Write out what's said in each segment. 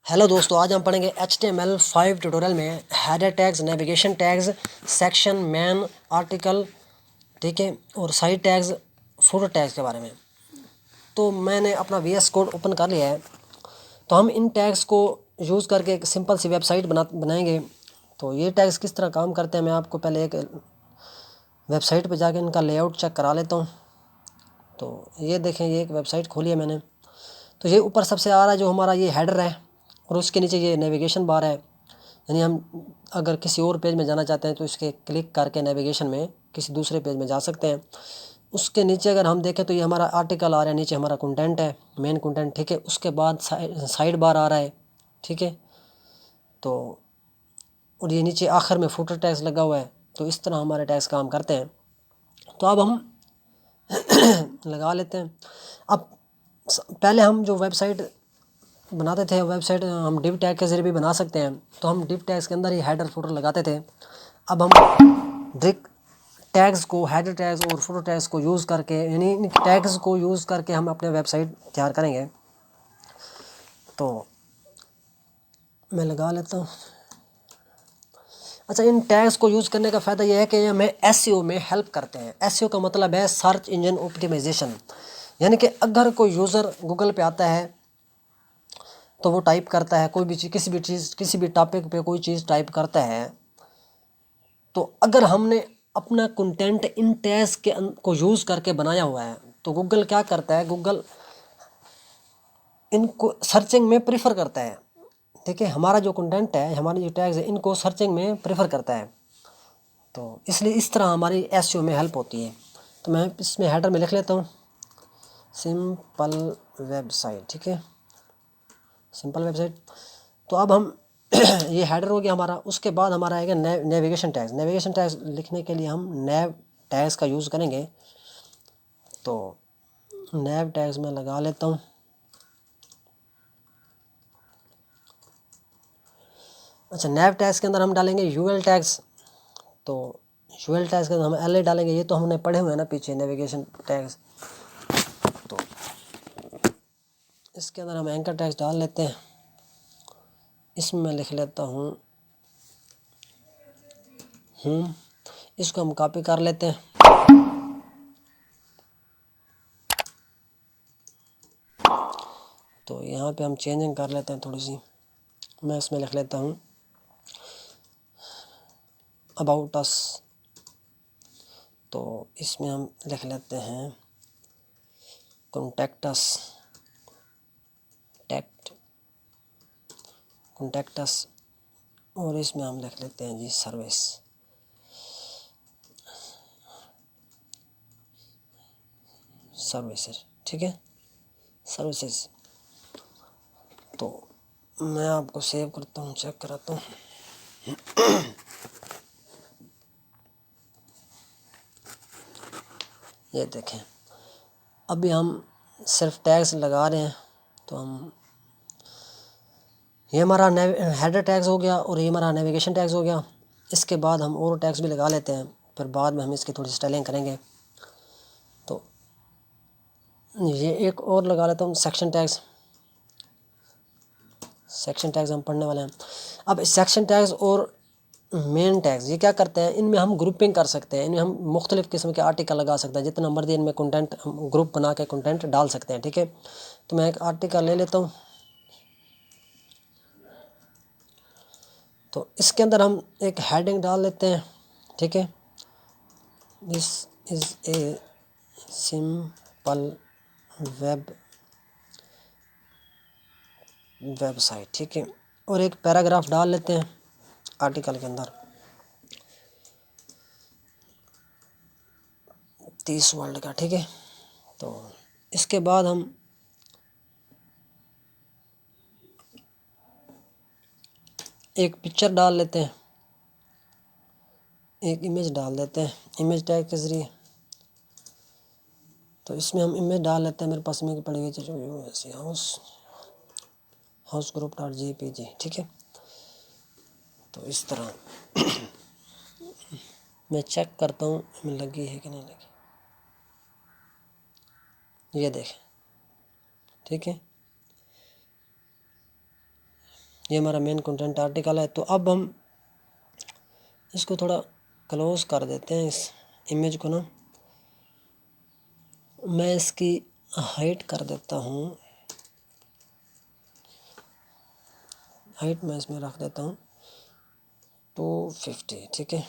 Hello दोस्तों, आज हम पढ़ेंगे HTML5 ट्यूटोरियल में header tags, navigation tags, section, man, article, ठीक है, और साइड टैग्स, फुटर टैग्स के बारे में। तो मैंने अपना VS कोड ओपन कर लिया है। तो हम इन टैग्स को यूज़ करके एक सिंपल सी वेबसाइट बनाएंगे। तो ये टैग्स किस तरह काम करते हैं, मैं आपको पहले एक वेबसाइट पर जाके इनका लेआउट चेक करा लेता हूँ। तो ये देखें, ये एक वेबसाइट खोली है मैंने। तो ये ऊपर सबसे आ रहा है जो हमारा ये हेडर है, और उसके नीचे ये नेविगेशन बार है। यानी हम अगर किसी और पेज में जाना चाहते हैं तो इसके क्लिक करके नेविगेशन में किसी दूसरे पेज में जा सकते हैं। उसके नीचे अगर हम देखें तो ये हमारा आर्टिकल आ रहा है, नीचे हमारा कंटेंट है, मेन कंटेंट, ठीक है। उसके बाद साइड बार आ रहा है, ठीक है। तो और ये नीचे आखिर में फुटर टैग्स लगा हुआ है। तो इस तरह हमारे टैग्स काम करते हैं। तो अब हम लगा लेते हैं। अब पहले हम जो वेबसाइट बनाते थे, वेबसाइट हम डिव टैग के ज़रिए भी बना सकते हैं। तो हम डिव टैग्स के अंदर ही हेडर फुटर लगाते थे। अब हम डिव टैग्स को, हेडर टैग्स और फुटर टैग्स को यूज़ करके, यानी इन टैग्स को यूज़ करके हम अपने वेबसाइट तैयार करेंगे। तो मैं लगा लेता हूँ। अच्छा, इन टैग्स को यूज़ करने का फ़ायदा यह है कि ये हमें SEO में हेल्प करते हैं। SEO का मतलब है सर्च इंजन ऑप्टिमाइजेशन। यानी कि अगर कोई यूज़र गूगल पे आता है तो वो टाइप करता है कोई भी चीज़, किसी भी टॉपिक पे कोई चीज़ टाइप करता है, तो अगर हमने अपना कंटेंट इन टैग्स को यूज़ करके बनाया हुआ है तो गूगल क्या करता है, गूगल इनको सर्चिंग में प्रेफर करता है, ठीक है। हमारा जो कंटेंट है, हमारे जो टैग्स है, इनको सर्चिंग में प्रेफर करता है। तो इसलिए इस तरह हमारी SEO में हेल्प होती है। तो मैं इसमें हेडर में लिख लेता हूँ सिंपल वेबसाइट, ठीक है, सिंपल वेबसाइट। तो अब हम ये हेडर हो गया हमारा। उसके बाद हमारा आएगा नेविगेशन टैग्स। नेविगेशन टैग्स लिखने के लिए हम नेव टैग्स का यूज़ करेंगे। तो नेव टैग्स में लगा लेता हूँ। अच्छा, नेव टैग्स के अंदर हम डालेंगे UL टैग्स। तो UL टैग्स के अंदर हम LA डालेंगे। ये तो हमने पढ़े हुए हैं ना पीछे, नेविगेशन टैग्स। तो इसके अंदर हम एंकर टैग्स डाल लेते हैं। इसमें मैं लिख लेता हूँ इसको हम कॉपी कर लेते हैं। तो यहाँ पे हम चेंजिंग कर लेते हैं थोड़ी सी। मैं इसमें लिख लेता हूँ अबाउट अस। तो इसमें हम लिख लेते हैं कॉन्टैक्ट अस, कॉन्टैक्ट अस। और इसमें हम लिख लेते हैं जी सर्विस, सर्विसेज, ठीक है, सर्विसेज। तो मैं आपको सेव करता हूँ, चेक कराता हूँ। ये देखें, अभी हम सिर्फ टैग्स लगा रहे हैं। तो हम, ये हमारा हेडर टैग्स हो गया और ये हमारा नेविगेशन टैग्स हो गया। इसके बाद हम और टैग्स भी लगा लेते हैं, फिर बाद में हम इसकी थोड़ी स्टाइलिंग करेंगे। तो ये एक और लगा लेता हूँ सेक्शन टैग्स। सेक्शन टैग्स हम पढ़ने वाले हैं। अब सेक्शन टैग्स और मेन टैग्स ये क्या करते हैं, इनमें हम ग्रुपिंग कर सकते हैं। इनमें हम मुख्तलिफ़ किस्म के आर्टिकल लगा सकते हैं। जितना मर्जी इनमें कंटेंट हम ग्रुप बना के कंटेंट डाल सकते हैं, ठीक है। तो मैं एक आर्टिकल ले लेता हूँ। तो इसके अंदर हम एक हेडिंग डाल लेते हैं, ठीक है, this is a simple website, ठीक है। और एक पैराग्राफ डाल लेते हैं आर्टिकल के अंदर, 30 वर्ड का, ठीक है। तो इसके बाद हम एक पिक्चर डाल लेते हैं, एक इमेज डाल देते हैं इमेज टैग के ज़रिए। तो इसमें हम इमेज डाल लेते हैं। मेरे पास में पड़ी हुई चीज़ हाउस ग्रुप .jpg, ठीक है। तो इस तरह मैं चेक करता हूँ हमें लगी है कि नहीं लगी। ये देखें, ठीक है। ये हमारा मेन कंटेंट आर्टिकल है। तो अब हम इसको थोड़ा क्लोज कर देते हैं इस इमेज को ना। मैं इसकी हाइट कर देता हूँ, हाइट मैं इसमें रख देता हूँ 250, ठीक है।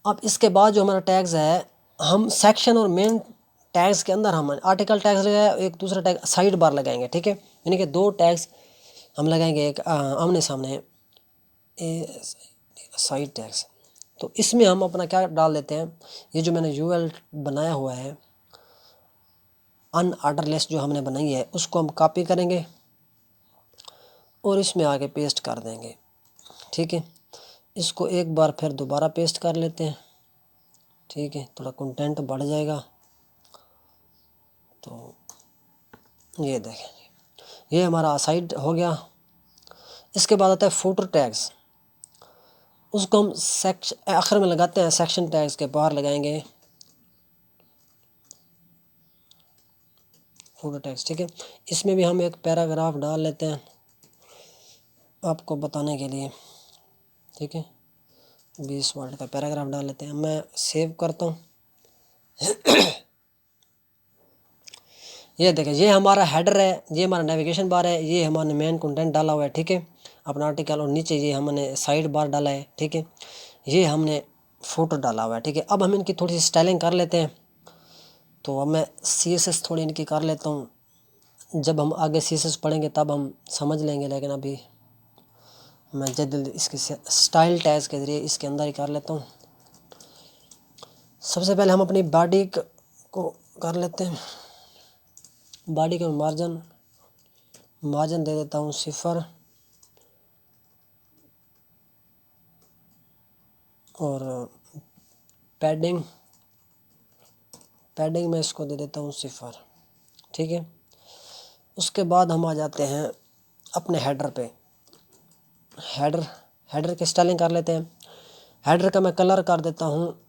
अब इसके बाद जो हमारा टैग्स है, हम सेक्शन और मेन टैग्स के अंदर हम आर्टिकल टैग्स लगाए, एक दूसरा टैग साइड बार लगाएंगे, ठीक है। यानी कि दो टैग्स हम लगाएंगे, एक आमने सामने साइड टैग्स। तो इसमें हम अपना क्या डाल देते हैं, ये जो मैंने यूएल बनाया हुआ है अनऑर्डर लिस्ट जो हमने बनाई है, उसको हम कॉपी करेंगे और इसमें आके पेस्ट कर देंगे, ठीक है। इसको एक बार फिर दोबारा पेस्ट कर लेते हैं, ठीक है, थोड़ा कंटेंट बढ़ जाएगा। तो ये देखें, ये हमारा साइड हो गया। इसके बाद आता है फुटर टैग्स, उसको हम सेक्शन आखिर में लगाते हैं, सेक्शन टैग्स के बाहर लगाएंगे फुटर टैग्स, ठीक है। इसमें भी हम एक पैराग्राफ डाल लेते हैं आपको बताने के लिए, ठीक है। 20 वर्ड का पैराग्राफ डाल लेते हैं। मैं सेव करता हूँ। ये देखें, ये हमारा हेडर है, ये हमारा नेविगेशन बार है, ये हमारे मेन कंटेंट डाला हुआ है, ठीक है, अपना आर्टिकल। और नीचे ये हमने साइड बार डाला है, ठीक है। ये हमने फोटो डाला हुआ है, ठीक है। अब हम इनकी थोड़ी सी स्टाइलिंग कर लेते हैं। तो अब मैं CSS थोड़ी इनकी कर लेता हूँ, जब हम आगे CSS पढ़ेंगे तब हम समझ लेंगे, लेकिन अभी मैं जल्दी इसके स्टाइल टैग्स के ज़रिए इसके अंदर ही कर लेता हूँ। सबसे पहले हम अपनी बॉडी को कर लेते हैं। बॉडी का मार्जिन दे देता हूँ 0 और पैडिंग मैं इसको दे देता हूँ 0, ठीक है। उसके बाद हम आ जाते हैं अपने हेडर पे। हेडर की स्टाइलिंग कर लेते हैं। हेडर का मैं कलर कर देता हूँ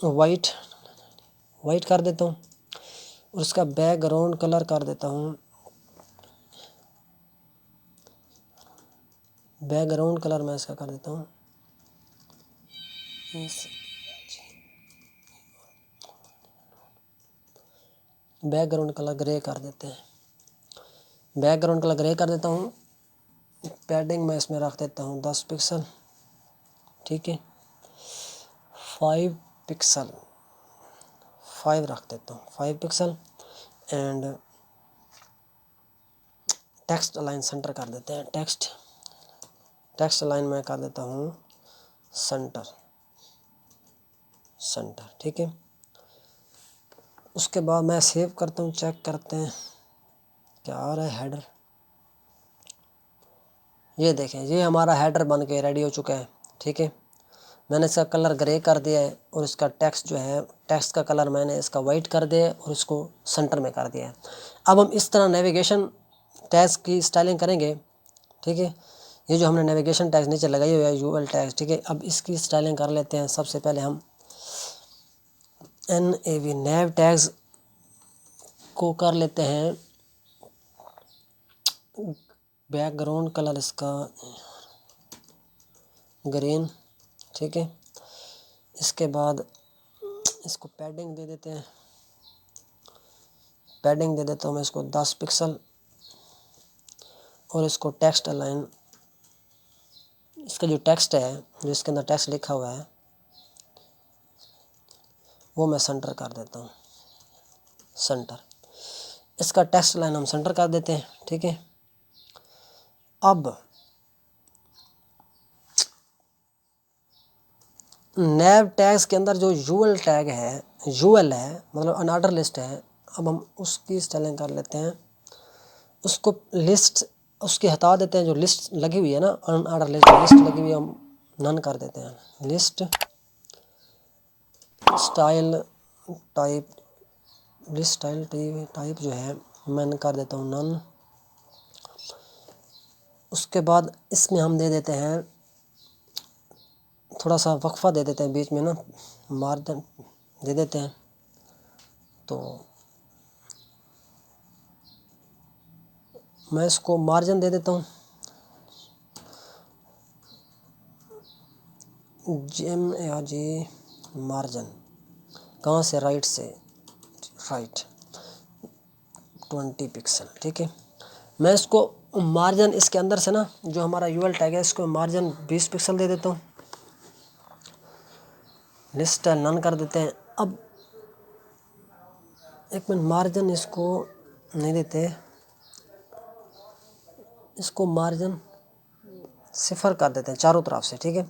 वाइट कर देता हूँ और उसका बैकग्राउंड कलर कर देता हूँ, बैकग्राउंड कलर मैं इसका कर देता हूँ बैकग्राउंड कलर ग्रे कर देते हैं, बैकग्राउंड कलर ग्रे कर देता हूँ। पैडिंग मैं इसमें रख देता हूँ 10 पिक्सल, ठीक है। 5 पिक्सल 5 रख देता हूँ, 5 pixel. And text align centre कर देते हैं, टेक्स्ट अलाइन में कर देता हूँ सेंटर, ठीक है। उसके बाद मैं सेव करता हूँ, चेक करते हैं क्या आ रहा है हेडर। ये देखें, ये हमारा हेडर बन के रेडी हो चुका है, ठीक है। मैंने इसका कलर ग्रे कर दिया है और इसका टेक्स्ट जो है, टेक्स्ट का कलर मैंने इसका वाइट कर दिया है और इसको सेंटर में कर दिया है। अब हम इस तरह नेविगेशन टैग्स की स्टाइलिंग करेंगे, ठीक है। ये जो हमने नेविगेशन टैग्स नीचे लगाई हुई है यूएल टैग्स, ठीक है। अब इसकी स्टाइलिंग कर लेते हैं। सबसे पहले हम NAV नेव टैग्स को कर लेते हैं बैकग्राउंड कलर इसका ग्रीन, ठीक है। इसके बाद इसको पैडिंग दे देते हैं, पैडिंग दे देता हूँ मैं इसको 10 पिक्सल और इसको टेक्स्ट अलाइन, इसका जो टेक्स्ट है, जो इसके अंदर टेक्स्ट लिखा हुआ है, वो मैं सेंटर कर देता हूँ, सेंटर। इसका टेक्स्ट लाइन हम सेंटर कर देते हैं, ठीक है। अब नेव टैग्स के अंदर जो यूएल टैग है, यूएल है मतलब अनऑर्डर लिस्ट है, अब हम उसकी स्टाइलिंग कर लेते हैं। उसको लिस्ट उसकी हटा देते हैं, जो लिस्ट लगी हुई है ना अनऑर्डर लिस्ट लगी हुई है, हम नन कर देते हैं। List style type, list style type जो है मैं कर देता हूँ नन। उसके बाद इसमें हम दे देते हैं थोड़ा सा वक्फा दे देते हैं बीच में ना, मार्जिन दे देते हैं। तो मैं इसको मार्जिन दे देता हूँ, जी मार्जिन कहाँ से, राइट से, राइट 20 पिक्सल, ठीक है। मैं इसको मार्जिन इसके अंदर से ना जो हमारा यूएल टैग है इसको मार्जिन 20 पिक्सल दे देता हूँ। लिस्ट स्टाइल नन कर देते हैं। अब एक मिनट, मार्जिन इसको नहीं देते, इसको मार्जिन सिफर कर देते हैं चारों तरफ से, ठीक है।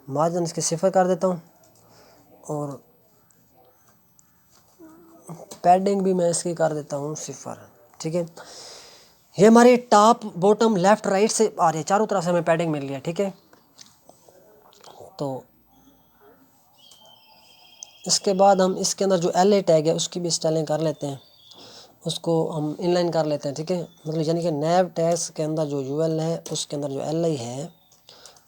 मार्जिन इसके सिफर कर देता हूँ और पैडिंग भी मैं इसकी कर देता हूँ सिफर, ठीक है। ये हमारी टॉप बॉटम लेफ्ट राइट से आ रही है, चारों तरफ से हमें पैडिंग मिल गया, ठीक है। तो इसके बाद हम इसके अंदर जो एल ए टैग है उसकी भी स्टाइलिंग कर लेते हैं, उसको हम इनलाइन कर लेते हैं, ठीक है। मतलब यानी कि नैव टैग्स के अंदर जो यूएल है उसके अंदर जो एल आई है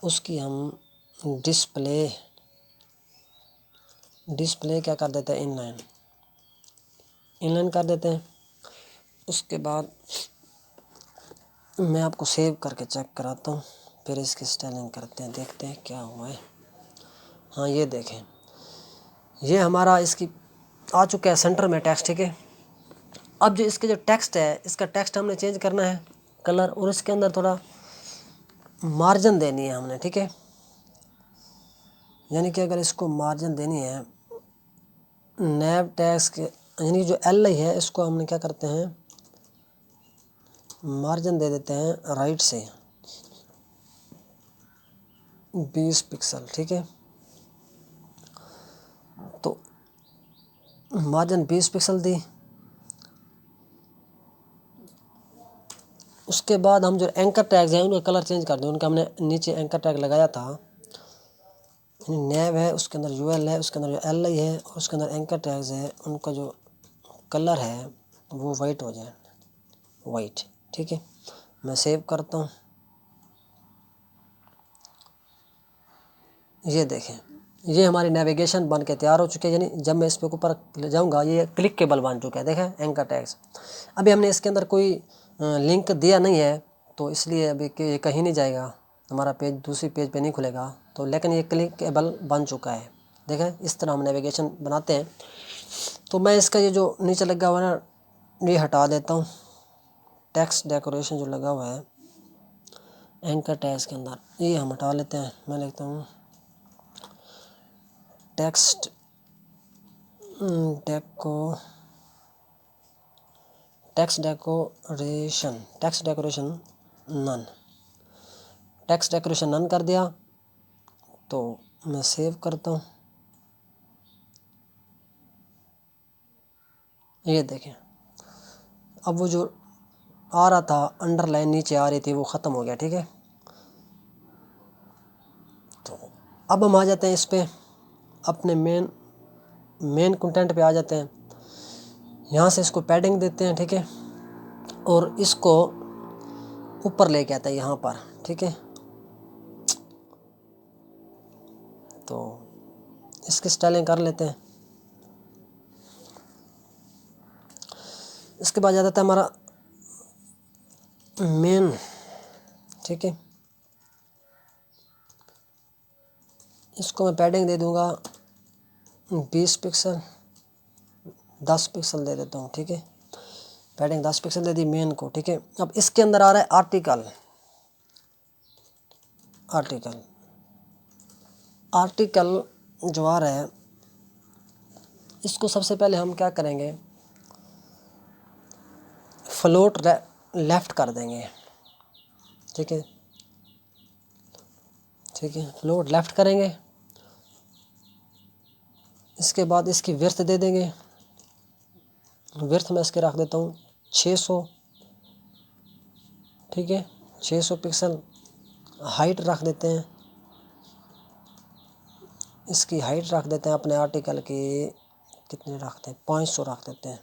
उसकी हम डिस्प्ले क्या कर देते हैं, इनलाइन कर देते हैं। उसके बाद मैं आपको सेव करके चेक कराता हूँ, फिर इसकी स्टाइलिंग करते हैं, देखते हैं क्या हुआ है। हाँ ये देखें, ये हमारा इसकी आ चुका है सेंटर में टेक्स्ट, ठीक है। अब जो इसके जो टेक्स्ट है इसका टेक्स्ट हमने चेंज करना है कलर, और इसके अंदर थोड़ा मार्जिन देनी है हमने, ठीक है। यानी कि अगर इसको मार्जिन देनी है नैव टैग्स के, यानी जो एल आई है इसको हमने क्या करते हैं, मार्जिन दे देते हैं राइट से 20 पिक्सल, ठीक है। तो मार्जिन 20 पिक्सल दी। उसके बाद हम जो एंकर टैग्स हैं उनका कलर चेंज कर दें, उनका हमने नीचे एंकर टैग लगाया था, नैव है उसके अंदर यूएल है, उसके अंदर जो एल आई है और उसके अंदर एंकर टैग्स है, उनका जो कलर है वो वाइट हो जाए, वाइट, ठीक है। मैं सेव करता हूँ। ये देखें, ये हमारी नेविगेशन बन के तैयार हो चुकी है, यानी जब मैं इस पे ऊपर ले जाऊँगा ये क्लिकेबल बन चुका है, देखें एंकर टैग्स। अभी हमने इसके अंदर कोई लिंक दिया नहीं है तो इसलिए अभी ये कहीं नहीं जाएगा, हमारा पेज दूसरी पेज पे नहीं खुलेगा, तो लेकिन ये क्लिकेबल बन चुका है। देखें इस तरह हम नेविगेशन बनाते हैं। तो मैं इसका ये जो नीचे लगा हुआ है ना ये हटा देता हूँ, टेक्स्ट डेकोरेशन जो लगा हुआ है एंकर टैग्स के अंदर ये हम हटा लेते हैं। मैं लिखता हूँ text decoration none, text decoration none कर दिया। तो मैं सेव करता हूँ। ये देखें, अब वो जो आ रहा था अंडरलाइन नीचे आ रही थी वो ख़त्म हो गया, ठीक है। तो अब हम आ जाते हैं इस पे, अपने मेन कंटेंट पे आ जाते हैं। यहाँ से इसको पैडिंग देते हैं, ठीक है, और इसको ऊपर लेके आता है यहाँ पर, ठीक है। तो इसकी स्टाइलिंग कर लेते हैं। इसके बाद आ जाता है हमारा मेन, ठीक है। इसको मैं पैडिंग दे दूँगा 20 पिक्सल, 10 पिक्सल दे देता हूँ, ठीक है। पैडिंग 10 पिक्सल दे दी मेन को, ठीक है। अब इसके अंदर आ रहा है आर्टिकल जो आ रहा है इसको सबसे पहले हम क्या करेंगे, फ्लोट लेफ़्ट कर देंगे, ठीक है, फ्लोट लेफ़्ट करेंगे। इसके बाद इसकी विड्थ दे देंगे, विड्थ मैं इसके रख देता हूँ 600, ठीक है, 600 पिक्सल। हाइट रख देते हैं, इसकी हाइट रख देते हैं अपने आर्टिकल की, कितने रखते हैं, 500 रख देते हैं,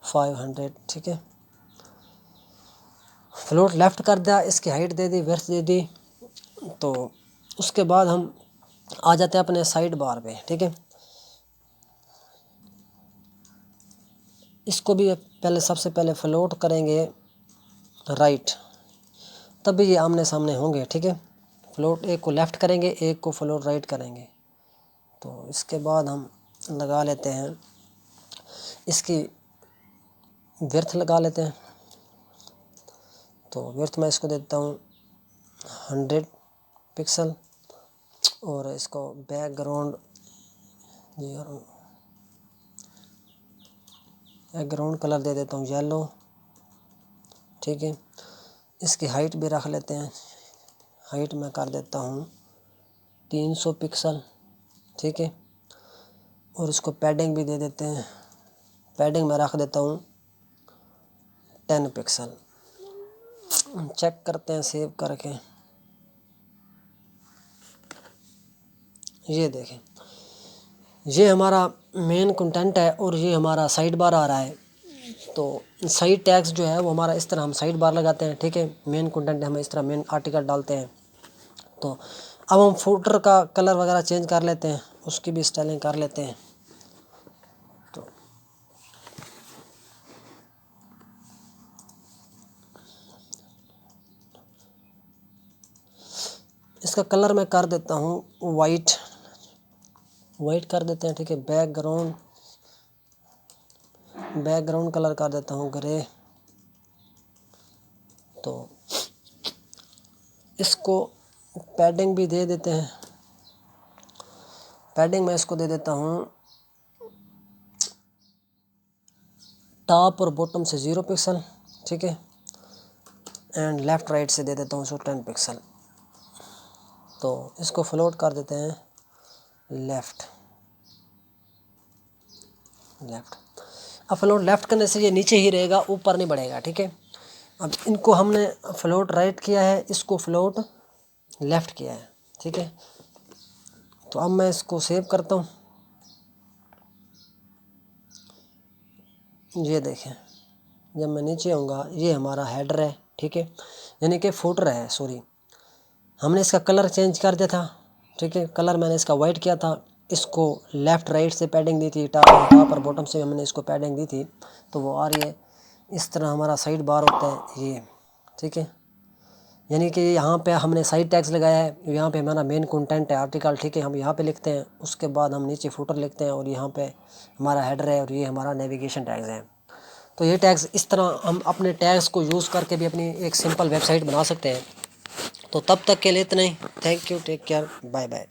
500, ठीक है। फ्लोट लेफ़्ट कर दिया, इसकी हाइट दे दी, विड्थ दे दी। तो उसके बाद हम आ जाते हैं अपने साइड बार पे, ठीक है। इसको भी पहले सबसे पहले फ्लोट करेंगे राइट, तब भी ये आमने सामने होंगे। ठीक है, फ्लोट एक को लेफ़्ट करेंगे, एक को फ्लोट राइट करेंगे। तो इसके बाद हम लगा लेते हैं इसकी विड्थ लगा लेते हैं। तो विड्थ मैं इसको देता हूँ 100 पिक्सल और इसको बैकग्राउंड कलर दे देता हूँ येलो। ठीक है, इसकी हाइट भी रख लेते हैं, हाइट मैं कर देता हूँ 300 पिक्सल। ठीक है, और इसको पैडिंग भी दे देते हैं, पैडिंग मैं रख देता हूँ 10 पिक्सल। चेक करते हैं सेव करके। ये देखें, ये हमारा मेन कंटेंट है और ये हमारा साइड बार आ रहा है। तो साइड टैग्स जो है वो हमारा इस तरह हम साइड बार लगाते हैं। ठीक है, मेन कंटेंट हम इस तरह मेन आर्टिकल डालते हैं। तो अब हम फुटर का कलर वगैरह चेंज कर लेते हैं, उसकी भी स्टाइलिंग कर लेते हैं। तो इसका कलर मैं कर देता हूँ वाइट कर देते हैं। ठीक है, बैकग्राउंड कलर कर देता हूँ ग्रे। तो इसको पैडिंग भी दे देते हैं, पैडिंग मैं इसको दे देता हूँ टॉप और बॉटम से 0 पिक्सल। ठीक है, एंड लेफ़्ट राइट से दे देता हूँ इसको 10 पिक्सल। तो इसको फ्लोट कर देते हैं लेफ़्ट। अब फ्लोट लेफ़्ट करने से ये नीचे ही रहेगा, ऊपर नहीं बढ़ेगा। ठीक है, अब इनको हमने फ्लोट राइट किया है, इसको फ्लोट लेफ़्ट किया है। ठीक है, तो अब मैं इसको सेव करता हूँ। ये देखें, जब मैं नीचे आऊँगा ये हमारा हेडर है। ठीक है, यानी कि फुटर है, सॉरी, हमने इसका कलर चेंज कर दिया था। ठीक है, कलर मैंने इसका वाइट किया था, इसको लेफ़्ट राइट से पैडिंग दी थी, टॉप और बॉटम से हमने इसको पैडिंग दी थी। तो वो आ रही है इस तरह, हमारा साइड बार होता है ये। ठीक है, यानी कि यहाँ पे हमने साइड टैग्स लगाया है, यहाँ पे हमारा मेन कंटेंट है आर्टिकल। ठीक है, हम यहाँ पे लिखते हैं, उसके बाद हम नीचे फुटर लिखते हैं और यहाँ पे हमारा हेडर है और ये हमारा नेविगेशन टैग्स हैं। तो ये टैग्स इस तरह हम अपने टैग्स को यूज़ करके भी अपनी एक सिंपल वेबसाइट बना सकते हैं। तो तब तक के लिए इतना ही। Thank you, take care, bye bye.